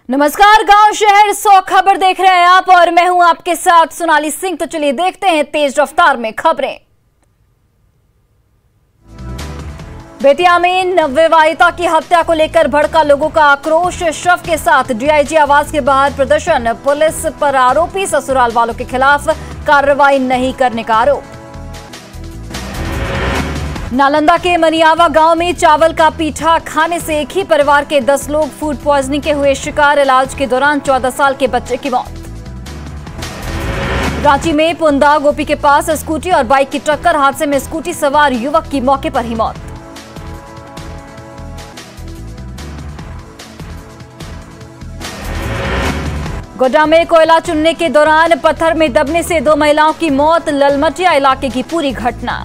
नमस्कार, गांव शहर 100 खबर देख रहे हैं आप और मैं हूं आपके साथ सोनाली सिंह। तो चलिए देखते हैं तेज रफ्तार में खबरें। बेतिया में नवविवाहिता की हत्या को लेकर भड़का लोगों का आक्रोश। शव के साथ डीआईजी आवास के बाहर प्रदर्शन। पुलिस पर आरोपी ससुराल वालों के खिलाफ कार्रवाई नहीं करने का आरोप। नालंदा के मनियावा गांव में चावल का पीठा खाने से एक ही परिवार के 10 लोग फूड पॉइजनिंग के हुए शिकार। इलाज के दौरान 14 साल के बच्चे की मौत। रांची में पुंदा गोपी के पास स्कूटी और बाइक की टक्कर। हादसे में स्कूटी सवार युवक की मौके पर ही मौत। गोड्डा में कोयला चुनने के दौरान पत्थर में दबने से 2 महिलाओं की मौत। ललमटिया इलाके की पूरी घटना।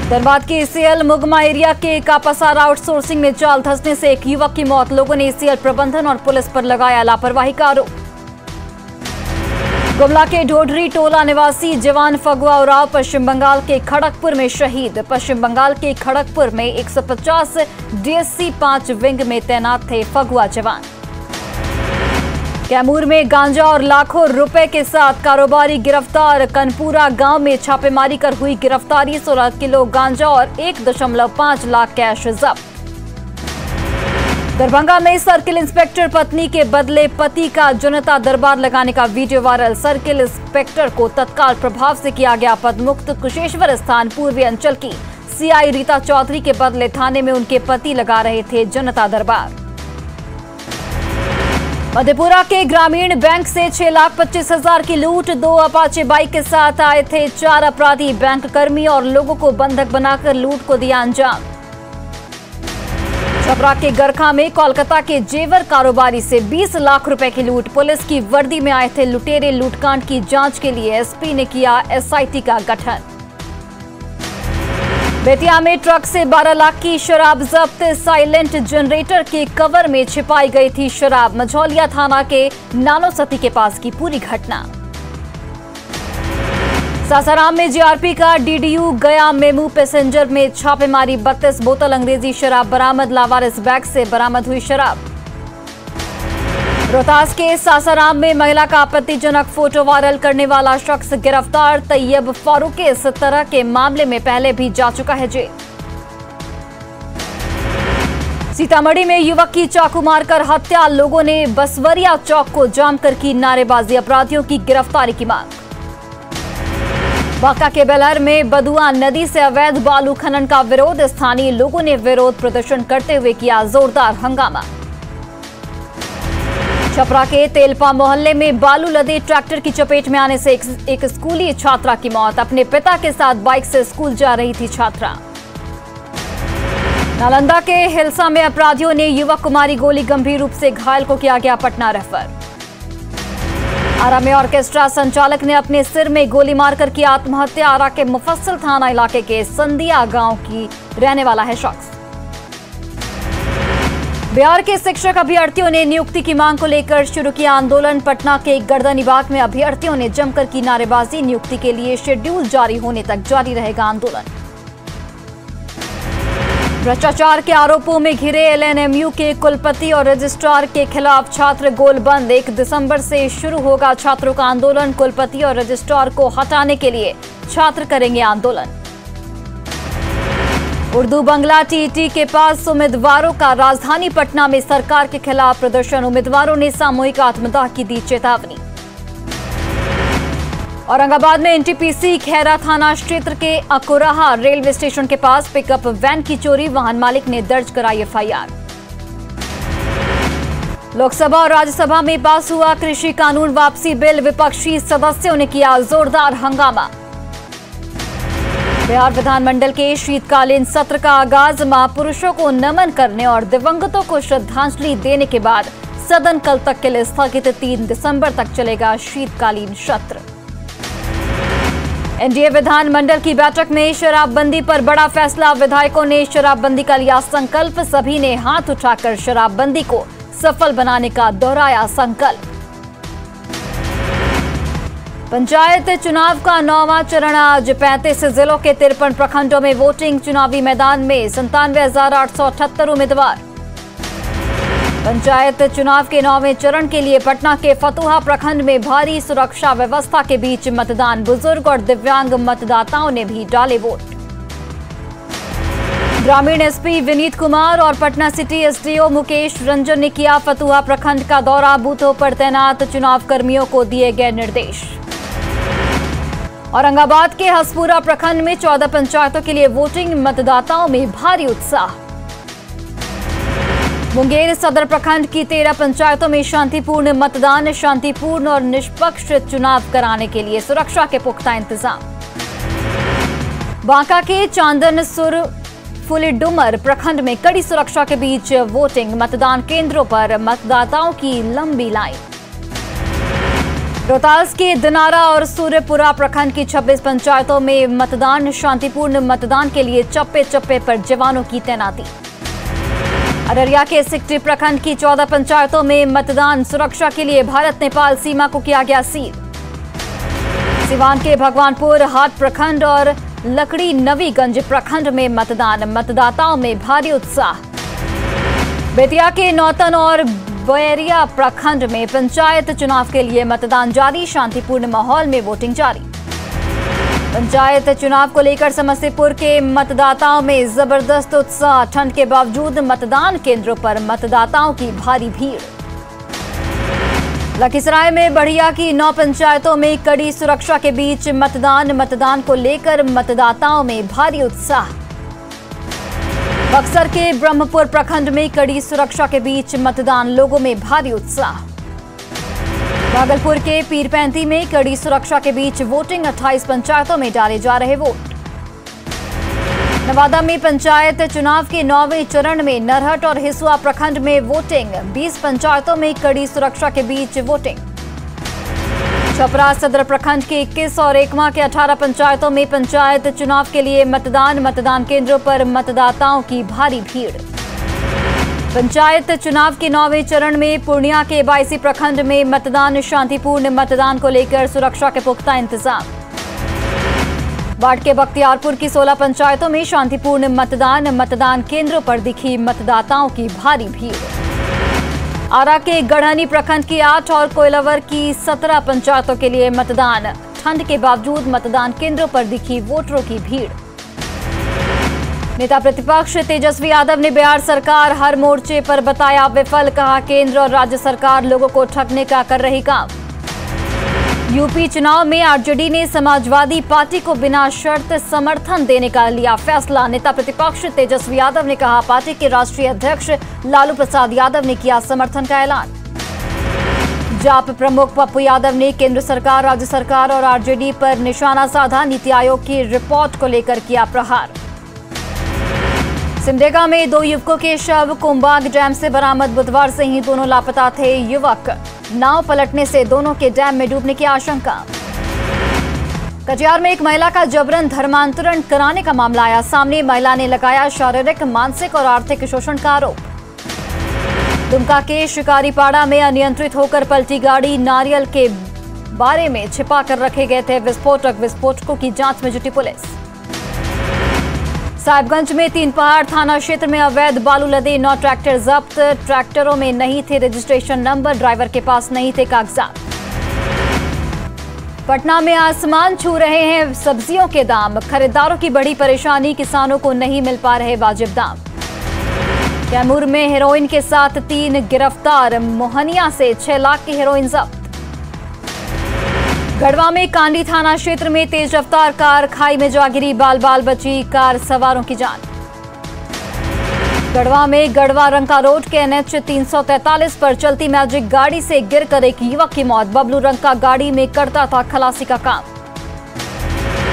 धनबाद के ईसीएल मुगमा एरिया के कापासार आउटसोर्सिंग में जाल धंसने से एक युवक की मौत। लोगों ने ईसीएल प्रबंधन और पुलिस पर लगाया लापरवाही का आरोप। गुमला के ढोढरी टोला निवासी जवान फगुआ उराव पश्चिम बंगाल के खड़गपुर में शहीद। पश्चिम बंगाल के खड़गपुर में 150 डीएससी 5 विंग में तैनात थे फगुआ जवान। कैमूर में गांजा और लाखों रुपए के साथ कारोबारी गिरफ्तार। कनपुरा गांव में छापेमारी कर हुई गिरफ्तारी। 16 किलो गांजा और 1.5 लाख कैश जब्त। दरभंगा में सर्किल इंस्पेक्टर पत्नी के बदले पति का जनता दरबार लगाने का वीडियो वायरल। सर्किल इंस्पेक्टर को तत्काल प्रभाव से किया गया पदमुक्त। कुशेश्वर स्थान पूर्वी अंचल की सीआई रीता चौधरी के बदले थाने में उनके पति लगा रहे थे जनता दरबार। मधेपुरा के ग्रामीण बैंक से 6,25,000 की लूट। 2 अपाचे बाइक के साथ आए थे 4 अपराधी। बैंक कर्मी और लोगों को बंधक बनाकर लूट को दिया अंजाम। छपरा के गरखा में कोलकाता के जेवर कारोबारी से 20 लाख रुपए की लूट। पुलिस की वर्दी में आए थे लुटेरे। लूटकांड की जांच के लिए एसपी ने किया एसआईटी का गठन। बेतिया में ट्रक से 12 लाख की शराब जब्त। साइलेंट जनरेटर के कवर में छिपाई गई थी शराब। मझौलिया थाना के नानोसती के पास की पूरी घटना। सासाराम में जीआरपी का डीडीयू गया मेमू पैसेंजर में छापेमारी। 32 बोतल अंग्रेजी शराब बरामद। लावारिस बैग से बरामद हुई शराब। रोहतास के सासाराम में महिला का आपत्तिजनक फोटो वायरल करने वाला शख्स गिरफ्तार। तैयब फारूक इस तरह के मामले में पहले भी जा चुका है जेल। सीतामढ़ी में युवक की चाकू मारकर हत्या। लोगों ने बसवरिया चौक को जाम कर की नारेबाजी। अपराधियों की गिरफ्तारी की मांग। बांका के बेलहर में बदुआ नदी से अवैध बालू खनन का विरोध। स्थानीय लोगों ने विरोध प्रदर्शन करते हुए किया जोरदार हंगामा। छपरा के तेलपा मोहल्ले में बालू लदे ट्रैक्टर की चपेट में आने से एक स्कूली छात्रा की मौत। अपने पिता के साथ बाइक से स्कूल जा रही थी छात्रा। नालंदा के हिलसा में अपराधियों ने युवक कुमारी गोली गंभीर रूप से घायल को किया गया पटना रेफर। आरा में ऑर्केस्ट्रा संचालक ने अपने सिर में गोली मारकर की आत्महत्या। आरा के मुफस्सिल थाना इलाके के संदिया गांव की रहने वाला है शख्स। बिहार के शिक्षक अभ्यर्थियों ने नियुक्ति की मांग को लेकर शुरू किया आंदोलन। पटना के गर्दनीबाग में अभ्यर्थियों ने जमकर की नारेबाजी। नियुक्ति के लिए शेड्यूल जारी होने तक जारी रहेगा आंदोलन। भ्रष्टाचार के आरोपों में घिरे एलएनएमयू के कुलपति और रजिस्ट्रार के खिलाफ छात्र गोलबंद। 1 दिसंबर से शुरू होगा छात्रों का आंदोलन। कुलपति और रजिस्ट्रार को हटाने के लिए छात्र करेंगे आंदोलन। उर्दू बंगला टीईटी के पास उम्मीदवारों का राजधानी पटना में सरकार के खिलाफ प्रदर्शन। उम्मीदवारों ने सामूहिक आत्मदाह की दी चेतावनी। औरंगाबाद में एनटीपीसी खैरा थाना क्षेत्र के अकुराहा रेलवे स्टेशन के पास पिकअप वैन की चोरी। वाहन मालिक ने दर्ज कराई एफआईआर। लोकसभा और राज्यसभा में पास हुआ कृषि कानून वापसी बिल। विपक्षी सदस्यों ने किया जोरदार हंगामा। बिहार विधानमंडल के शीतकालीन सत्र का आगाज। महापुरुषों को नमन करने और दिवंगतों को श्रद्धांजलि देने के बाद सदन कल तक के लिए स्थगित। 3 दिसंबर तक चलेगा शीतकालीन सत्र। एनडीए विधानमंडल की बैठक में शराबबंदी पर बड़ा फैसला। विधायकों ने शराबबंदी का लिया संकल्प। सभी ने हाथ उठाकर शराबबंदी को सफल बनाने का दोहराया संकल्प। पंचायत चुनाव का 9वां चरण आज 35 जिलों के 53 प्रखंडों में वोटिंग। चुनावी मैदान में 97,878 उम्मीदवार। पंचायत चुनाव के 9वें चरण के लिए पटना के फतुहा प्रखंड में भारी सुरक्षा व्यवस्था के बीच मतदान। बुजुर्ग और दिव्यांग मतदाताओं ने भी डाले वोट। ग्रामीण एसपी विनीत कुमार और पटना सिटी एसडीओ मुकेश रंजन ने किया फतुहा प्रखंड का दौरा। बूथों पर तैनात चुनाव कर्मियों को दिए गए निर्देश। औरंगाबाद के हसपुरा प्रखंड में 14 पंचायतों के लिए वोटिंग। मतदाताओं में भारी उत्साह। मुंगेर सदर प्रखंड की 13 पंचायतों में शांतिपूर्ण मतदान। शांतिपूर्ण और निष्पक्ष चुनाव कराने के लिए सुरक्षा के पुख्ता इंतजाम। बांका के चांदनसुर फुलीडुमर प्रखंड में कड़ी सुरक्षा के बीच वोटिंग। मतदान केंद्रों पर मतदाताओं की लंबी लाइन। रोहतास के दिनारा और सूर्यपुरा प्रखंड की 26 पंचायतों में मतदान। शांतिपूर्ण मतदान के लिए चप्पे चप्पे पर जवानों की तैनाती। अररिया के सिकटी प्रखंड की 14 पंचायतों में मतदान। सुरक्षा के लिए भारत नेपाल सीमा को किया गया सील। सिवान के भगवानपुर हाट प्रखंड और लकड़ी नवीगंज प्रखंड में मतदान। मतदाताओं में भारी उत्साह। बेतिया के नौतन और बैरिया प्रखंड में पंचायत चुनाव के लिए मतदान जारी। शांतिपूर्ण माहौल में वोटिंग जारी। पंचायत चुनाव को लेकर समस्तीपुर के मतदाताओं में जबरदस्त उत्साह। ठंड के बावजूद मतदान केंद्रों पर मतदाताओं की भारी भीड़। लखीसराय में बढ़िया की 9 पंचायतों में कड़ी सुरक्षा के बीच मतदान। मतदान को लेकर मतदाताओं में भारी उत्साह। बक्सर के ब्रह्मपुर प्रखंड में कड़ी सुरक्षा के बीच मतदान। लोगों में भारी उत्साह। भागलपुर के पीरपैंती में कड़ी सुरक्षा के बीच वोटिंग। 28 पंचायतों में डाले जा रहे वोट। नवादा में पंचायत चुनाव के 9वें चरण में नरहट और हिसुआ प्रखंड में वोटिंग। 20 पंचायतों में कड़ी सुरक्षा के बीच वोटिंग। छपरा सदर प्रखंड के 21 और एकमा के 18 पंचायतों में पंचायत चुनाव के लिए मतदान। मतदान केंद्रों पर मतदाताओं की भारी भीड़। पंचायत चुनाव के 9वें चरण में पूर्णिया के 22 प्रखंड में मतदान। शांतिपूर्ण मतदान को लेकर सुरक्षा के पुख्ता इंतजाम। बाढ़ के बख्तियारपुर की 16 पंचायतों में शांतिपूर्ण मतदान। मतदान केंद्रों पर दिखी मतदाताओं की भारी भीड़। आरा के गढ़हनी प्रखंड की 8 और कोइलावर की 17 पंचायतों के लिए मतदान। ठंड के बावजूद मतदान केंद्रों पर दिखी वोटरों की भीड़। नेता प्रतिपक्ष तेजस्वी यादव ने बिहार सरकार हर मोर्चे पर बताया विफल। कहा केंद्र और राज्य सरकार लोगों को ठगने का कर रही काम। यूपी चुनाव में आरजेडी ने समाजवादी पार्टी को बिना शर्त समर्थन देने का लिया फैसला। नेता प्रतिपक्ष तेजस्वी यादव ने कहा पार्टी के राष्ट्रीय अध्यक्ष लालू प्रसाद यादव ने किया समर्थन का ऐलान। जाप प्रमुख पप्पू यादव ने केंद्र सरकार, राज्य सरकार और आरजेडी पर निशाना साधा। नीति आयोग की रिपोर्ट को लेकर किया प्रहार। सिमडेगा में 2 युवकों के शव कुंबाग डैम से बरामद। बुधवार से ही दोनों लापता थे। युवक नाव पलटने से दोनों के डैम में डूबने की आशंका। कटिहार में एक महिला का जबरन धर्मांतरण कराने का मामला आया सामने। महिला ने लगाया शारीरिक, मानसिक और आर्थिक शोषण का आरोप। दुमका के शिकारीपाड़ा में अनियंत्रित होकर पलटी गाड़ी। नारियल के बारे में छिपा कर रखे गए थे विस्फोटक। विस्फोटकों की जांच में जुटी पुलिस। साहिबगंज में 3 पहाड़ थाना क्षेत्र में अवैध बालू लदे 9 ट्रैक्टर जब्त। ट्रैक्टरों में नहीं थे रजिस्ट्रेशन नंबर। ड्राइवर के पास नहीं थे कागजात। पटना में आसमान छू रहे हैं सब्जियों के दाम। खरीदारों की बड़ी परेशानी। किसानों को नहीं मिल पा रहे वाजिब दाम। कैमूर में हेरोइन के साथ 3 गिरफ्तार। मोहनिया से 6 लाख की हेरोइन जब्त। गढ़वा में कांडी थाना क्षेत्र में तेज रफ्तार कार खाई में जा गिरी। बाल बाल बची कार सवारों की जान। गढ़वा में गढ़वा रंका रोड के NH 343 पर चलती मैजिक गाड़ी से गिरकर एक युवक की मौत। बबलू रंका गाड़ी में करता था खलासी का काम।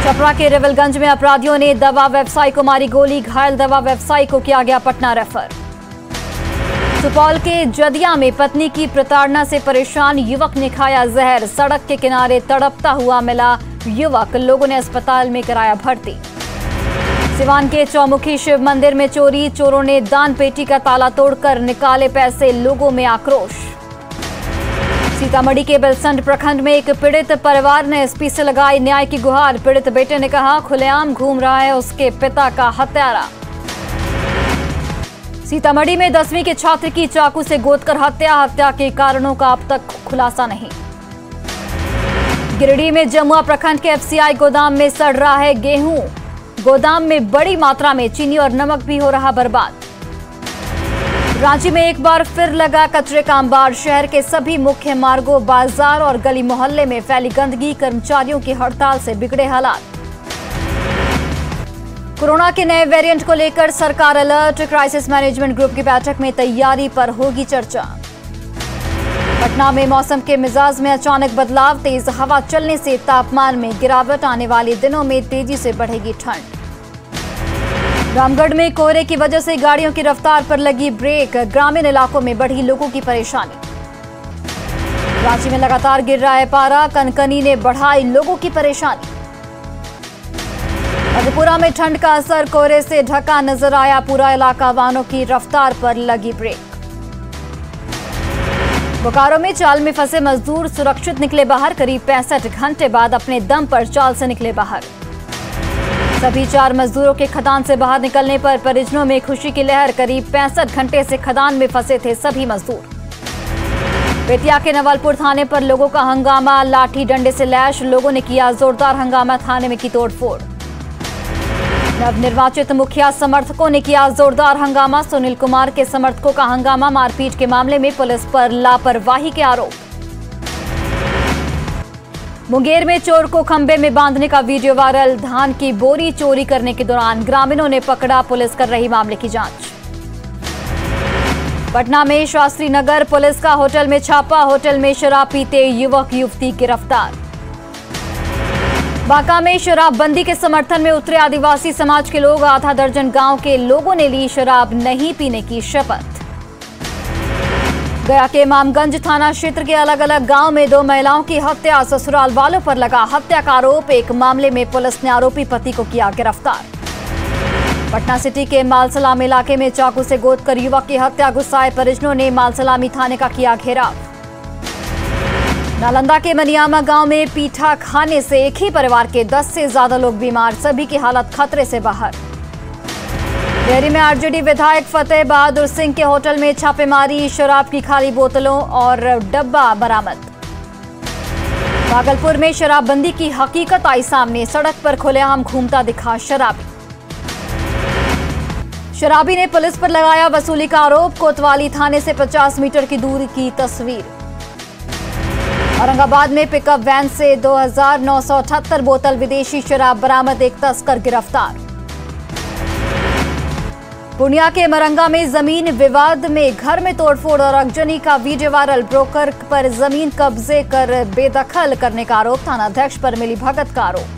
छपरा के रेवलगंज में अपराधियों ने दवा व्यवसायी को मारी गोली। घायल दवा व्यवसायी को किया गया पटना रेफर। सुपौल के जदिया में पत्नी की प्रताड़ना से परेशान युवक ने खाया जहर। सड़क के किनारे तड़पता हुआ मिला युवक। लोगों ने अस्पताल में कराया भर्ती। सिवान के चौमुखी शिव मंदिर में चोरी। चोरों ने दान पेटी का ताला तोड़कर निकाले पैसे। लोगों में आक्रोश। सीतामढ़ी के बेलसंड प्रखंड में एक पीड़ित परिवार ने एसपी से लगाई न्याय की गुहार। पीड़ित बेटे ने कहा खुलेआम घूम रहा है उसके पिता का हत्यारा। सीतामढ़ी में 10वीं के छात्र की चाकू से गोदकर हत्या के कारणों का अब तक खुलासा नहीं। गिरिडीह में जमुआ प्रखंड के एफसीआई गोदाम में सड़ रहा है गेहूं। गोदाम में बड़ी मात्रा में चीनी और नमक भी हो रहा बर्बाद। रांची में एक बार फिर लगा कचरे का अंबार। शहर के सभी मुख्य मार्गों, बाजार और गली मोहल्ले में फैली गंदगी। कर्मचारियों की हड़ताल से बिगड़े हालात। कोरोना के नए वेरिएंट को लेकर सरकार अलर्ट। क्राइसिस मैनेजमेंट ग्रुप की बैठक में तैयारी पर होगी चर्चा। पटना में मौसम के मिजाज में अचानक बदलाव। तेज हवा चलने से तापमान में गिरावट। आने वाले दिनों में तेजी से बढ़ेगी ठंड। रामगढ़ में कोहरे की वजह से गाड़ियों की रफ्तार पर लगी ब्रेक। ग्रामीण इलाकों में बढ़ी लोगों की परेशानी। रांची में लगातार गिर रहा है पारा। कनकनी ने बढ़ाई लोगों की परेशानी। मधेपुरा में ठंड का असर। कोहरे से ढका नजर आया पूरा इलाका। वाहनों की रफ्तार पर लगी ब्रेक। बोकारो में चाल में फंसे मजदूर सुरक्षित निकले बाहर। करीब 65 घंटे बाद अपने दम पर चाल से निकले बाहर। सभी 4 मजदूरों के खदान से बाहर निकलने पर परिजनों में खुशी की लहर। करीब 65 घंटे से खदान में फंसे थे सभी मजदूर। बेतिया के नवलपुर थाने पर लोगों का हंगामा। लाठी डंडे से लैश लोगों ने किया जोरदार हंगामा। थाने में की तोड़फोड़। नवनिर्वाचित मुखिया समर्थकों ने किया जोरदार हंगामा। सुनील कुमार के समर्थकों का हंगामा। मारपीट के मामले में पुलिस पर लापरवाही के आरोप। मुंगेर में चोर को खंबे में बांधने का वीडियो वायरल। धान की बोरी चोरी करने के दौरान ग्रामीणों ने पकड़ा। पुलिस कर रही मामले की जांच। पटना में शास्त्री नगर पुलिस का होटल में छापा। होटल में शराब पीते युवक युवती गिरफ्तार। बांका में शराबबंदी के समर्थन में उतरे आदिवासी समाज के लोग। आधा दर्जन गांव के लोगों ने ली शराब नहीं पीने की शपथ। गया के इमामगंज थाना क्षेत्र के अलग अलग गांव में 2 महिलाओं की हत्या। ससुराल वालों पर लगा हत्या का आरोप। एक मामले में पुलिस ने आरोपी पति को किया गिरफ्तार। पटना सिटी के मालसलाम इलाके में चाकू से गोदकर युवक की हत्या। गुस्साए परिजनों ने मालसलामी थाने का किया घेराव। नालंदा के मनियामा गांव में पीठा खाने से एक ही परिवार के 10 से ज्यादा लोग बीमार। सभी की हालत खतरे से बाहर। डेहरी में आरजेडी विधायक फतेह बहादुर सिंह के होटल में छापेमारी। शराब की खाली बोतलों और डब्बा बरामद। भागलपुर में शराबबंदी की हकीकत आई सामने। सड़क पर खुलेआम घूमता दिखा शराबी। शराबी ने पुलिस पर लगाया वसूली का आरोप। कोतवाली थाने से 50 मीटर की दूरी की तस्वीर। औरंगाबाद में पिकअप वैन से 2978 बोतल विदेशी शराब बरामद। एक तस्कर गिरफ्तार। पूर्णिया के मरंगा में जमीन विवाद में घर में तोड़फोड़ और अगजनी का वीडियो वायरल। ब्रोकर पर जमीन कब्जे कर बेदखल करने का आरोप। थानाध्यक्ष पर मिली भगत का आरोप।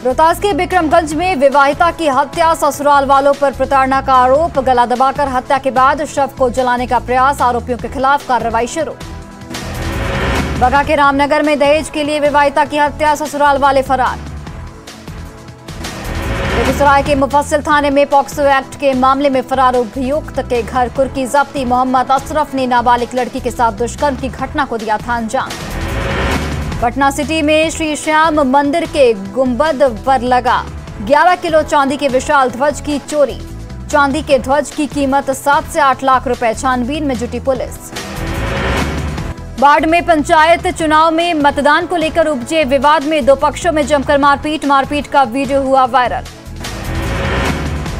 रोहतास के बिक्रमगंज में विवाहिता की हत्या। ससुराल वालों पर प्रताड़ना का आरोप। गला दबाकर हत्या के बाद शव को जलाने का प्रयास। आरोपियों के खिलाफ कार्रवाई शुरू। बगा के रामनगर में दहेज के लिए विवाहिता की हत्या। ससुराल वाले फरार। बेगूसराय के मुफस्सिल थाने में पॉक्सो एक्ट के मामले में फरार अभियुक्त के घर कुर्की जब्ती। मोहम्मद अशरफ ने नाबालिग लड़की के साथ दुष्कर्म की घटना को दिया था अंजाम। पटना सिटी में श्री श्याम मंदिर के गुंबद पर लगा 11 किलो चांदी के विशाल ध्वज की चोरी। चांदी के ध्वज की कीमत 7 से 8 लाख रुपए। छानबीन में जुटी पुलिस। बाढ़ में पंचायत चुनाव में मतदान को लेकर उपजे विवाद में 2 पक्षों में जमकर मारपीट का वीडियो हुआ वायरल।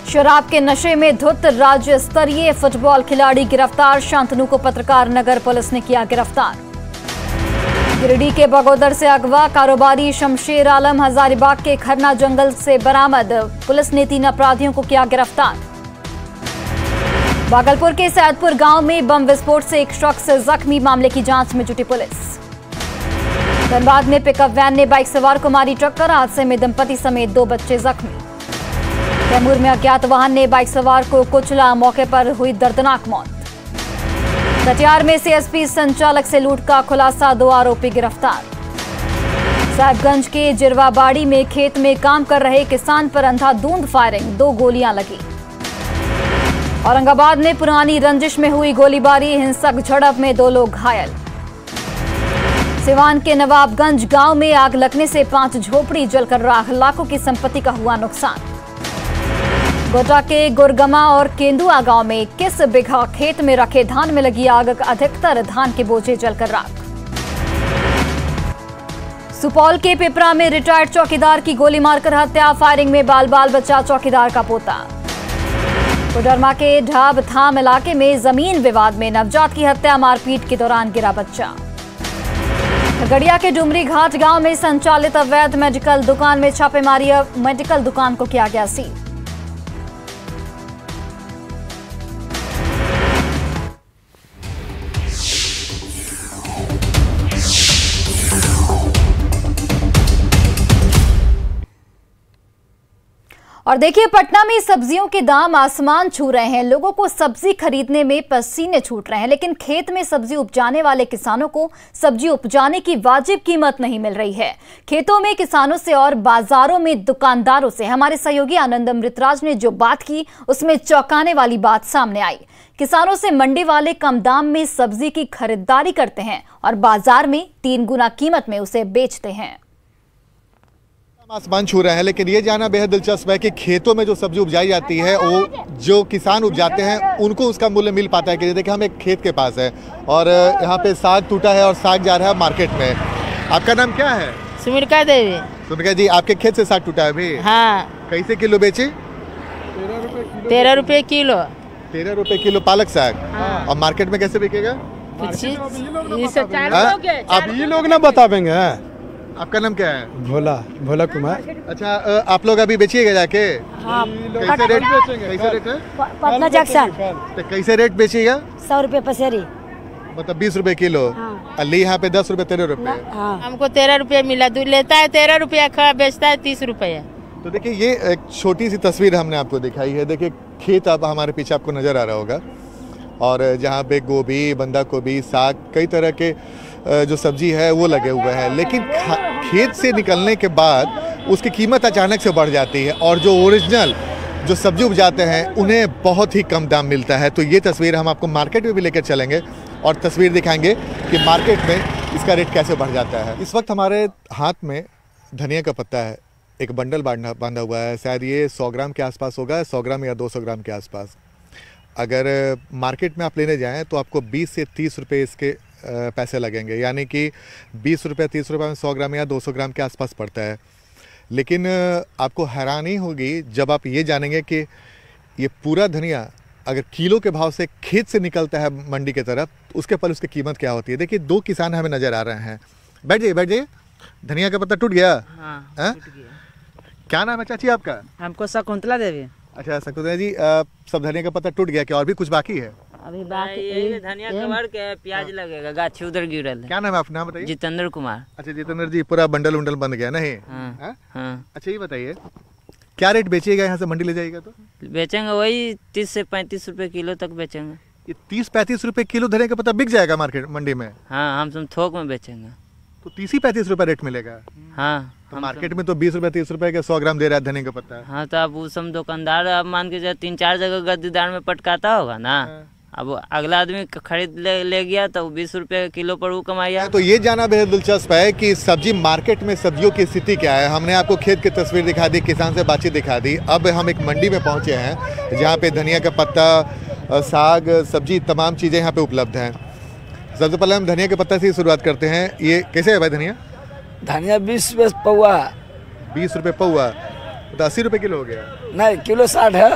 शराब के नशे में धुत राज्य स्तरीय फुटबॉल खिलाड़ी गिरफ्तार। शांतनु को पत्रकार नगर पुलिस ने किया गिरफ्तार। गिरिडीह के बगोदर से अगवा कारोबारी शमशेर आलम हजारीबाग के खरना जंगल से बरामद। पुलिस ने 3 अपराधियों को किया गिरफ्तार। भागलपुर के सैदपुर गांव में बम विस्फोट से एक शख्स जख्मी। मामले की जांच में जुटी पुलिस। धनबाद में पिकअप वैन ने बाइक सवार को मारी टक्कर। हादसे में दंपति समेत 2 बच्चे जख्मी। कैमूर में अज्ञात वाहन ने बाइक सवार को कुचला। मौके पर हुई दर्दनाक मौत। कटिहार में सीएसपी संचालक से लूट का खुलासा। 2 आरोपी गिरफ्तार। साहिबगंज के जिरवाबाड़ी में खेत में काम कर रहे किसान पर अंधाधुंध फायरिंग। 2 गोलियां लगी। औरंगाबाद में पुरानी रंजिश में हुई गोलीबारी। हिंसक झड़प में 2 लोग घायल। सिवान के नवाबगंज गांव में आग लगने से 5 झोपड़ी जलकर राख। लाखों की संपत्ति का हुआ नुकसान। गोड्डा के गुरगमा और केंदुआ गांव में 21 बीघा खेत में रखे धान में लगी आग, अधिकतर धान के बोझे जलकर राख। सुपौल के पिपरा में रिटायर्ड चौकीदार की गोली मारकर हत्या, फायरिंग में बाल बाल बचा चौकीदार का पोता। कोडरमा के ढाब थाम इलाके में जमीन विवाद में नवजात की हत्या, मारपीट के दौरान गिरा बच्चा। खगड़िया के डुमरी घाट गांव में संचालित अवैध मेडिकल दुकान में छापेमारी, मेडिकल दुकान को किया गया सील। और देखिए, पटना में सब्जियों के दाम आसमान छू रहे हैं। लोगों को सब्जी खरीदने में पसीने छूट रहे हैं, लेकिन खेत में सब्जी उपजाने वाले किसानों को सब्जी उपजाने की वाजिब कीमत नहीं मिल रही है। खेतों में किसानों से और बाजारों में दुकानदारों से हमारे सहयोगी आनंद अमृतराज ने जो बात की, उसमें चौंकाने वाली बात सामने आई। किसानों से मंडी वाले कम दाम में सब्जी की खरीदारी करते हैं और बाजार में 3 गुना कीमत में उसे बेचते हैं। आसमान छू रहे हैं, लेकिन ये जानना बेहद दिलचस्प है कि खेतों में जो सब्जी उपजाई जाती है वो जो किसान उपजाते हैं उनको उसका मूल्य मिल पाता है कि नहीं। देखिए, हम एक खेत के पास है और यहाँ पे साग टूटा है और साग जा रहा है मार्केट में। आपका नाम क्या है? सुमिरका देवी। सुमिरका जी, आपके खेत से साग टूटा है अभी? हाँ। कैसे किलो बेची? 13 रुपये किलो। 13 रुपये किलो पालक साग। हाँ। और मार्केट में कैसे बिकेगा? अब ये लोग ना बता पाएंगे। आपका नाम क्या है? भोला कुमार। अच्छा, आप लोग अभी बेचिएगा जाके? हाँ। कैसे रेट है? पटना जंक्शन। तो कैसे रेट बेचिएगा? 100 रुपये पसेरी। मतलब 20 रुपए किलो। हाँ। अली यहाँ पे 10 रुपए 13 रुपए। हाँ। हमको 13 रुपये मिला, दूध लेता है 13 रुपया, खा बेचता है 30 रुपये। तो देखिए, ये एक छोटी सी तस्वीर हमने आपको दिखाई है। देखिए, खेत अब हमारे पीछे आपको नजर आ रहा होगा और जहाँ पे गोभी, बंदा गोभी, साग, कई तरह के जो सब्जी है वो लगे हुए हैं, लेकिन खेत से निकलने के बाद उसकी कीमत अचानक से बढ़ जाती है और जो ओरिजिनल जो सब्जी उपजाते हैं उन्हें बहुत ही कम दाम मिलता है। तो ये तस्वीर हम आपको मार्केट में भी लेकर चलेंगे और तस्वीर दिखाएंगे कि मार्केट में इसका रेट कैसे बढ़ जाता है। इस वक्त हमारे हाथ में धनिया का पत्ता है, एक बंडल बांधा हुआ है, शायद ये 100 ग्राम के आसपास होगा, 100 ग्राम या 200 ग्राम के आसपास। अगर मार्केट में आप लेने जाएँ तो आपको 20 से 30 रुपये इसके पैसे लगेंगे, यानी कि 20 रुपये 30 रुपये में 100 ग्राम या 200 ग्राम के आसपास पड़ता है। लेकिन आपको हैरानी होगी जब आप ये जानेंगे कि ये पूरा धनिया अगर किलो के भाव से खेत से निकलता है मंडी की तरफ, उसके पर उसकी कीमत क्या होती है। देखिए, 2 किसान हमें नज़र आ रहे हैं। बैठ जाइए। धनिया का पत्ता टूट गया? हाँ, टूट गया। क्या नाम है चाची आपका? हमको शकुंतला देवी। अच्छा शकुंतला जी, सब धनिया का पत्ता टूट गया, क्या और भी कुछ बाकी है? अभी बाकी धनिया कवर के प्याज लगेगा, गाछ उधर गिरल है। क्या नाम है आपका? नाम बताइए। जितेंद्र कुमार। अच्छा जितेंद्र जी, पूरा बंडल उंडल बंद गया नहीं? हाँ। हाँ। अच्छा ये बताइए, क्या रेट बेचिएगा यहाँ से मंडी ले जाइएगा तो? बेचेंगे वही 30 से 35 रुपए किलो तक बेचेंगे। ये 30-35 रुपए किलो धनिया का पत्ता बिक जाएगा मार्केट मंडी में? हाँ, हम थोक में बेचेंगे तो 30-35 रुपए रेट मिलेगा। हाँ। तो मार्केट में तो 20 रुपए 30 रुपए का 100 ग्राम दे रहा है धनिया का पत्ता। हाँ, तो अब वो सब दुकानदार अब मान के 3-4 जगह गद्दीदार में पटकाता होगा ना। अब अगला आदमी खरीद ले गया तो 20 रुपए किलो पर वो कमाया। तो ये जाना बेहद दिलचस्प है कि सब्जी मार्केट में सब्जियों की स्थिति क्या है। हमने आपको खेत की तस्वीर दिखा दी, किसान से बातचीत दिखा दी। अब हम एक मंडी में पहुंचे हैं जहाँ पे धनिया का पत्ता, साग, सब्जी, तमाम चीज़ें यहाँ पे उपलब्ध हैं। सबसे पहले हम धनिया के पत्ता से ही शुरुआत करते हैं। ये कैसे है भाई धनिया? धनिया 20 रुपये पौवा। 20 रुपये पौवा, तो 80 रुपये किलो हो गया? नहीं, किलो 60 है।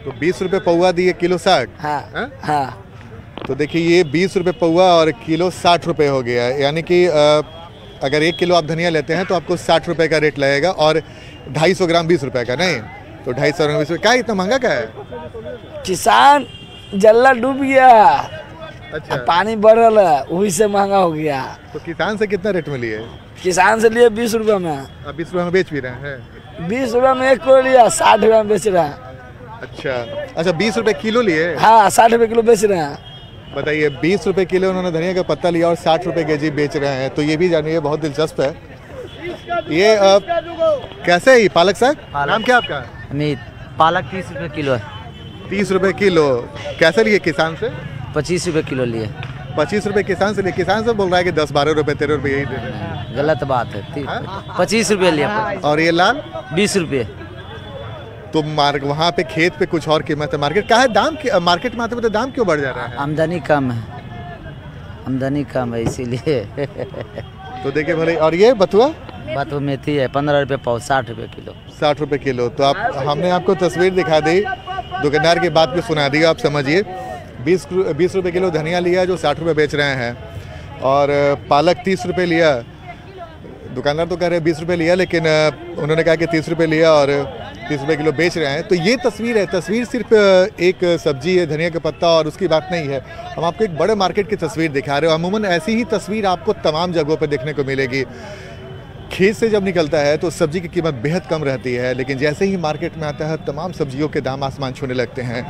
तो 20 रुपये पौवा दिए, किलो 60। हाँ। हाँ। तो देखिए, ये 20 रुपये पौवा और किलो 60 रुपये हो गया, यानी कि अगर 1 किलो आप धनिया लेते हैं तो आपको 60 रुपये का रेट लगेगा और 250 ग्राम 20 रुपये का। नहीं तो 250 ग्राम 20 रुपये। क्या इतना महंगा क्या है? किसान जल्ला डूब गया। अच्छा, पानी बढ़ रहा है, वही से महंगा हो गया। तो किसान से कितना रेट में लिए? किसान से लिए 20 रुपये में। अब 20 रुपये में बेच भी रहे हैं? 20 रुपये में 1 किलो लिया, 60 रुपये में बेच रहे हैं। अच्छा 20 रुपये किलो लिए? हाँ, 60 रुपये किलो बेच रहे हैं। बताइए, 20 रुपये किलो उन्होंने धनिया का पत्ता लिया और 60 रुपये केजी बेच रहे हैं, तो ये भी जानिए बहुत दिलचस्प है। ये कैसे है पालक साग? नाम क्या आपका? अमित। पालक 30 रुपये किलो है। 30 रुपये किलो कैसे लिए किसान से? 25 रुपये किलो लिए। 25 रुपये किसान से लिए? किसान से बोल रहा है कि 10-12 रुपये 13 रुपये यही दे रहे हैं। गलत बात है। 25 रुपये लिया। और ये लाल? 20 रुपये। तो वहाँ पे खेत पे कुछ और कीमत है, मार्केट का है दाम, मार्केट में आते तो दाम क्यों बढ़ जा रहा है? आमदनी कम है, आमदनी कम है इसीलिए। तो देखिए भले। और ये बथुआ बात वो मेथी है 15 रुपये पाव, 60 रुपये किलो। 60 रुपये किलो। तो आप हमने आपको तस्वीर दिखा दी, दुकानदार की बात भी सुना दी, आप समझिए। 20 रुपये किलो धनिया लिया जो 60 रुपये बेच रहे हैं, और पालक 30 रुपये लिया। दुकानदार तो कह रहे हैं 20 रुपये लिया, लेकिन उन्होंने कहा कि 30 रुपये लिया और 30 रुपये किलो बेच रहे हैं। तो ये तस्वीर है, तस्वीर सिर्फ एक सब्जी है, धनिया का पत्ता, और उसकी बात नहीं है। हम आपको एक बड़े मार्केट की तस्वीर दिखा रहे हो। अमूमन ऐसी ही तस्वीर आपको तमाम जगहों पर देखने को मिलेगी। खेत से जब निकलता है तो सब्जी की कीमत बेहद कम रहती है, लेकिन जैसे ही मार्केट में आता है तमाम सब्जियों के दाम आसमान छूने लगते हैं।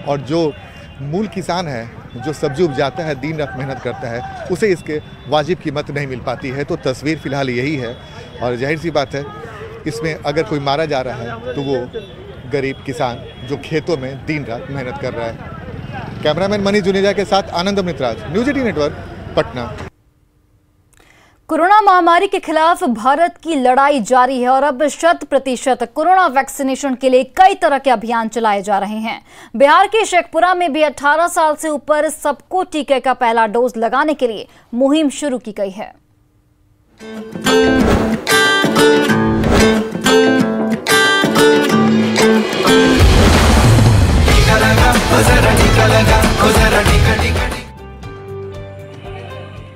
और जो मूल किसान है, जो सब्जी उपजाता है, दिन रात मेहनत करता है, उसे इसके वाजिब कीमत नहीं मिल पाती है। तो तस्वीर फ़िलहाल यही है, और जाहिर सी बात है इसमें अगर कोई मारा जा रहा है तो वो गरीब किसान जो खेतों में दिन रात मेहनत कर रहा है। कैमरामैन मनीष जुनेजा के साथ Anand Amritraj, news 18 network, Patna. Corona महामारी के खिलाफ भारत की लड़ाई जारी है और अब 100% कोरोना वैक्सीनेशन के लिए कई तरह के अभियान चलाए जा रहे हैं। बिहार के शेखपुरा में भी 18 साल से ऊपर सबको टीके का पहला डोज लगाने के लिए मुहिम शुरू की गई है।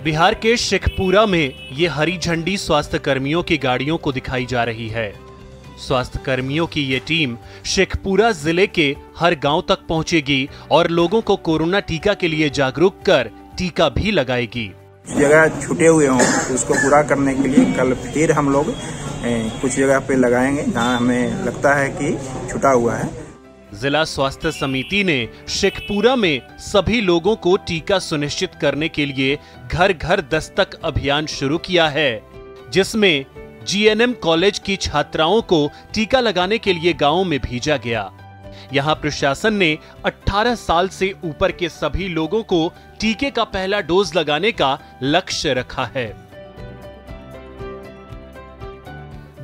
बिहार के शेखपुरा में ये हरी झंडी स्वास्थ्य कर्मियों की गाड़ियों को दिखाई जा रही है। स्वास्थ्य कर्मियों की ये टीम शेखपुरा जिले के हर गांव तक पहुंचेगी और लोगों को कोरोना टीका के लिए जागरूक कर टीका भी लगाएगी। जगह छूटे हुए हों तो उसको पूरा करने के लिए कल फिर हम लोग कुछ जगह पे लगाएंगे जहां हमें लगता है कि छूटा हुआ है। जिला स्वास्थ्य समिति ने शेखपुरा में सभी लोगों को टीका सुनिश्चित करने के लिए घर घर दस्तक अभियान शुरू किया है, जिसमें जीएनएम कॉलेज की छात्राओं को टीका लगाने के लिए गांवों में भेजा गया। यहां प्रशासन ने 18 साल से ऊपर के सभी लोगों को टीके का पहला डोज लगाने का लक्ष्य रखा है।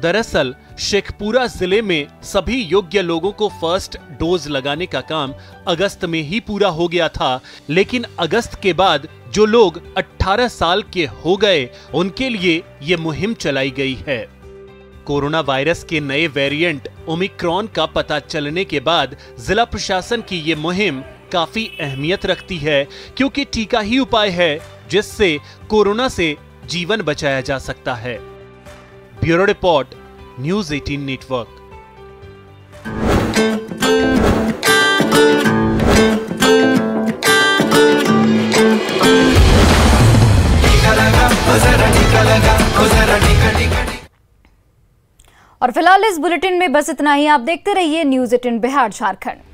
दरअसल शेखपुरा जिले में सभी योग्य लोगों को फर्स्ट डोज लगाने का काम अगस्त में ही पूरा हो गया था, लेकिन अगस्त के बाद जो लोग 18 साल के हो गए उनके लिए ये मुहिम चलाई गई है। कोरोना वायरस के नए वेरिएंट ओमिक्रॉन का पता चलने के बाद जिला प्रशासन की ये मुहिम काफी अहमियत रखती है, क्योंकि टीका ही उपाय है जिससे कोरोना से जीवन बचाया जा सकता है। Bureau report, news 18 network. और फिलहाल इस बुलेटिन में बस इतना ही। आप देखते रहिए न्यूज़ 18 बिहार झारखंड।